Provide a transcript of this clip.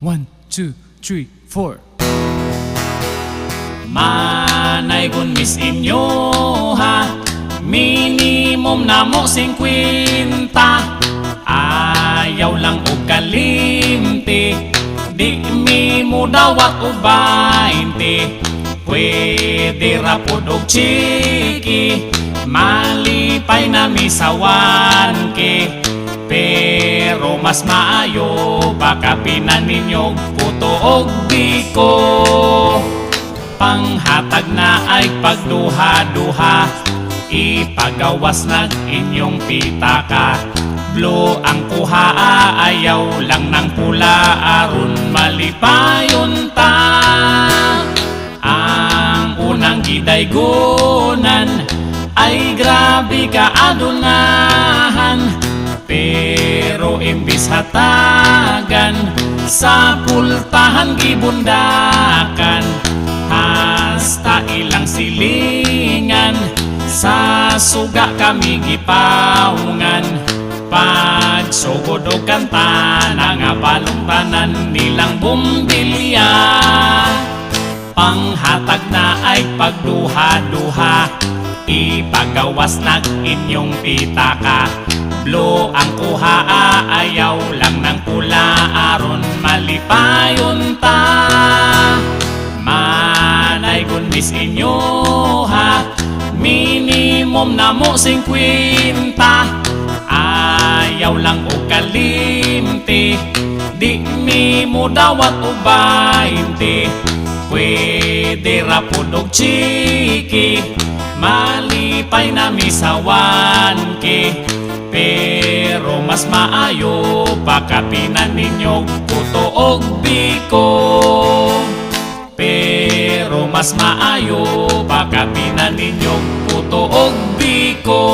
1, 2, 3, 4. Manay gun miss inyo ha, minimum na mo 50. Ayaw lang og kalimti, di mi mo dawat og 20. Pwede ra pud og chiki, malipay na mi sa 1K. Pero mas maayo baka pinaninyog puto og biko. Panghatag na ay pagduha-duha, ipagawas nag inyong pitaka. Blue ang kuha, ayaw lang ng pula, aron malipayon ta. Ang unang gidaygunan ay grabe ka adunahan, pero imbis hatagan sa pultahan gibundakan. Hasta ilang silingan sa suga kami gipaungan. Pagsugod o kanta na nga palungtanan nilang bumbilya. Panghatag na ay pagduha-duha, ipagawas nag inyong pitaka. Blue ang kuha, ayaw lang ng pula, aron malipayon ta. Manay gun miss inyo ha, minimum na mo 50. Ayaw lang o kalimti, di mi mo dawat o 20. Pwede ra pud og chiki, malipay na mi sa 1K. Pero mas maayo baka pinaninyog puto og biko. Pero mas maayo baka pinaninyog puto og biko.